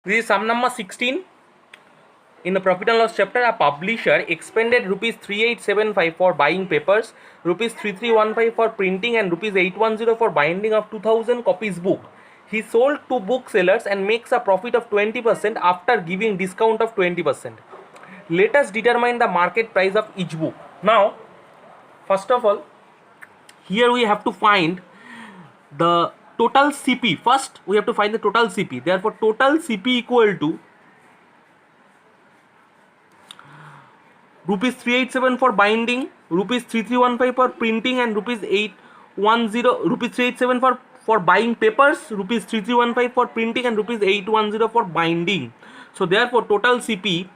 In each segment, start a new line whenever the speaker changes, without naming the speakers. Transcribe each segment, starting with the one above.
This is sum number 16. In the profit and loss chapter, a publisher expended rupees 3875 for buying papers, rupees 3315 for printing, and rupees 810 for binding of 2000 copies book. He sold to booksellers and makes a profit of 20% after giving discount of 20%. Let us determine the market price of each book. Now, first of all, here we have to find the total CP. First, we have to find the total CP. Therefore, total CP equal to rupees 387 for binding, rupees 3315 for printing, and rupees 810 rupees 387 for buying papers, rupees 3315 for printing, and rupees 810 for binding. So therefore total CP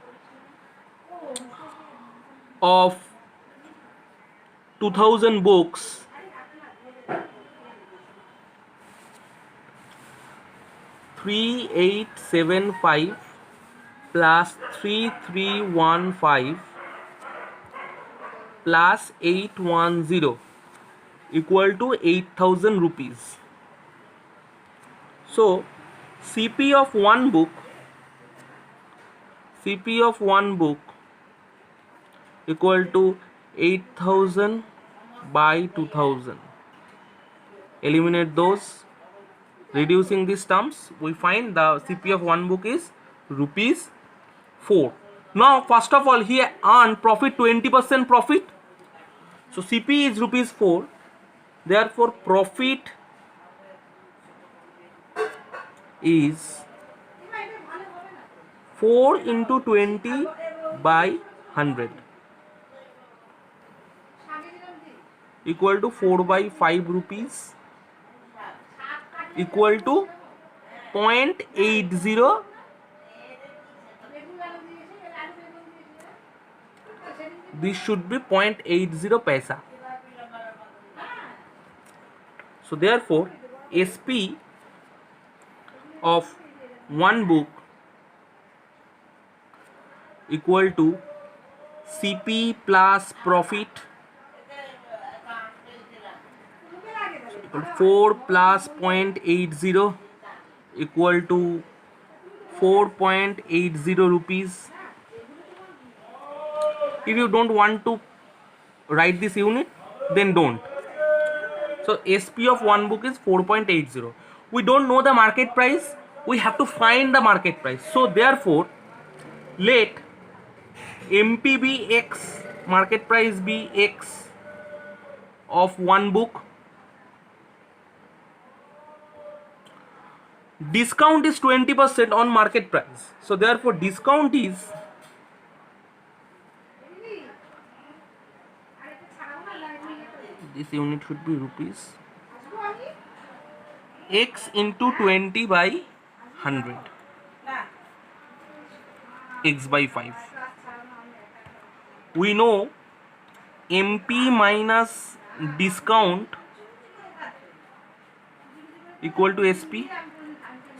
of 2000 books $3875 plus 3315 plus 810 equal to 8000 rupees. So CP of one book equal to 8000 by 2000. Eliminate those. Reducing these terms, we find the CP of one book is rupees 4. Now first of all, he earned profit 20% profit. So CP is rupees 4. Therefore profit is 4 into 20 by 100 equal to 4 by 5 rupees equal to 0.80. This should be 0.80 paisa. So therefore SP of one book equal to CP plus profit 4 plus 0.80 equal to 4.80 rupees. If you don't want to write this unit, then don't. So SP of one book is 4.80. We don't know the market price. We have to find the market price. So therefore, let MP be X, market price be X of one book. Discount is 20% on market price. So therefore discount is this unit should be rupees X into 20 by 100 X by 5. We know MP minus discount equal to SP.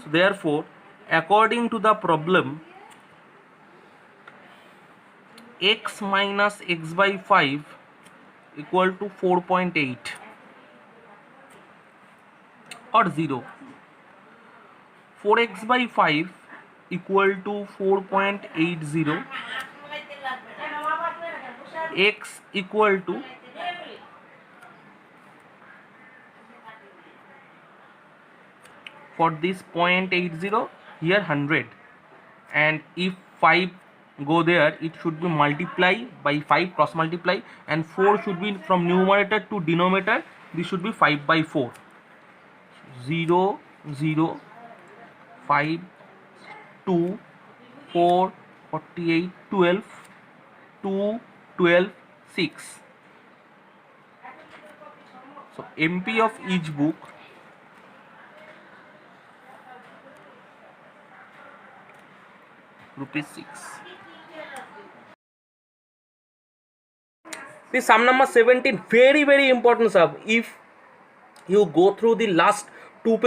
So therefore according to the problem, X minus X by 5 equal to 4.8 or 0. 4x by 5 equal to 4.80. X equal to for this 0.80 here 100, and if 5 go there, it should be multiply by 5, cross multiply, and 4 should be from numerator to denominator. This should be 5 by 4. 0 0 5 2 4 48 12 2 12 6. So MP of each book rupees 6. This sum number 17, very important sum. If you go through the last two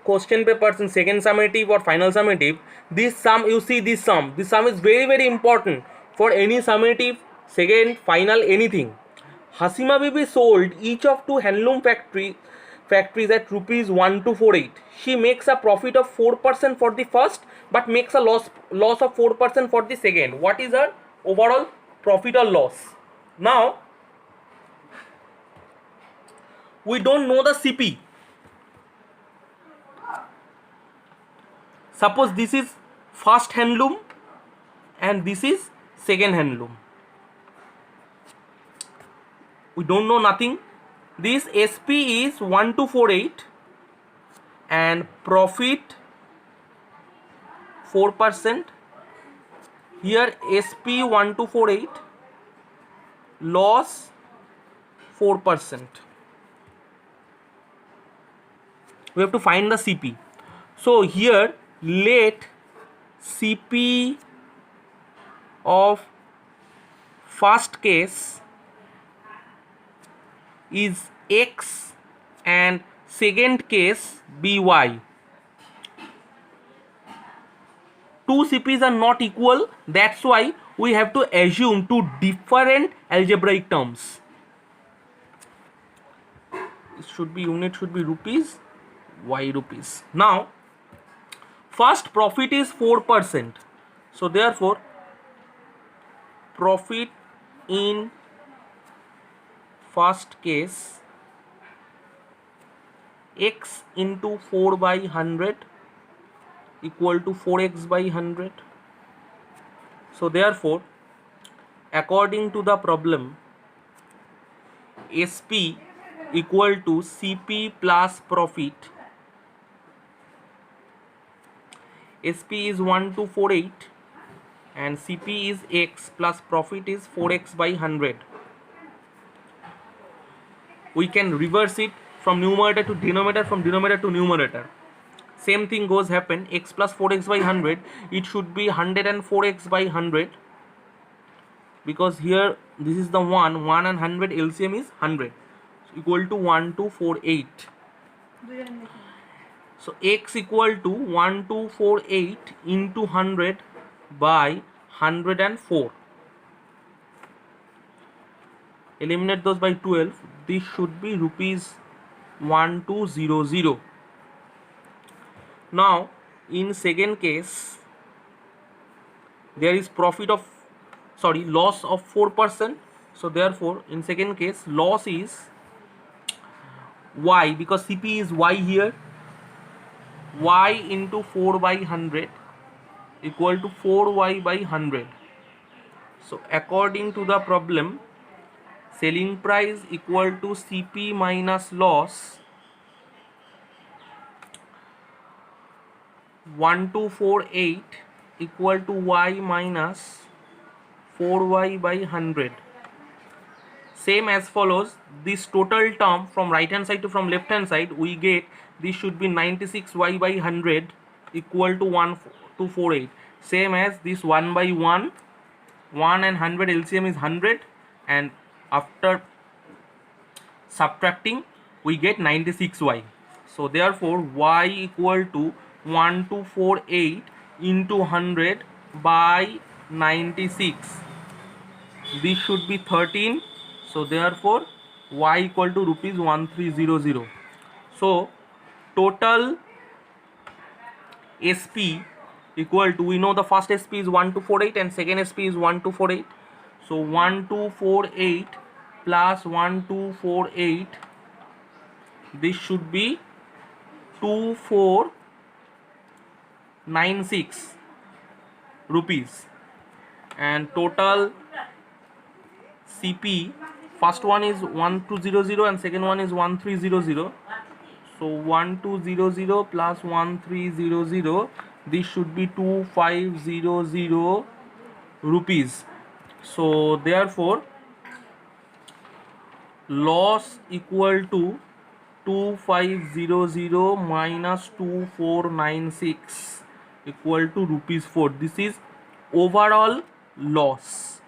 question papers in second summative or final summative, this sum, you see this sum is very important for any summative, second, final, anything. Hasima Bibi sold each of two handloom factories at rupees 1248. She makes a profit of 4% for the first, but makes a loss of 4% for the second. What is her overall profit or loss? Now we don't know the CP. Suppose this is first handloom and this is second handloom. We don't know nothing. This SP is 1248 and profit 4%. Here SP 1248, loss 4%. We have to find the CP. So here let CP of first case is X and second case be Y. Two CPs are not equal, that's why we have to assume two different algebraic terms. It should be unit should be rupees, Y rupees. Now first profit is 4%, so therefore profit in first case X into 4 by 100 equal to 4x by 100. So therefore according to the problem, SP equal to CP plus profit. SP is 1248 and CP is X plus profit is 4x by 100. We can reverse it from numerator to denominator, from denominator to numerator. Same thing goes happen, X plus 4x by 100, it should be 104x by 100, because here this is the 1 and 100 LCM is 100, so equal to 1248. So X equal to 1248 into 100 by 104. Eliminate those by 12. This should be rupees 1200. Now in second case there is loss of 4%. So therefore in second case loss is Y, because CP is Y here. Y into 4 by 100 equal to 4y by 100. So according to the problem, selling price equal to CP minus loss 1248 equal to Y minus 4y by 100. Same as follows, this total term from right hand side to from left hand side we get this should be 96y by 100 equal to 1248. Same as this 1 by 1 and 100 LCM is 100, and after subtracting we get 96y. So therefore y equal to 1248 into 100 by 96. This should be 13. So therefore y equal to rupees 1300. So total SP equal to, we know the first SP is 1248 and second SP is 1248. So 1248 plus 1248, this should be 2496 rupees, and total CP, first one is 1200 and second one is 1300. So 1200 plus 1300, this should be 2500 rupees. So therefore loss equal to 2500 minus 2496 equal to rupees 4. This is overall loss.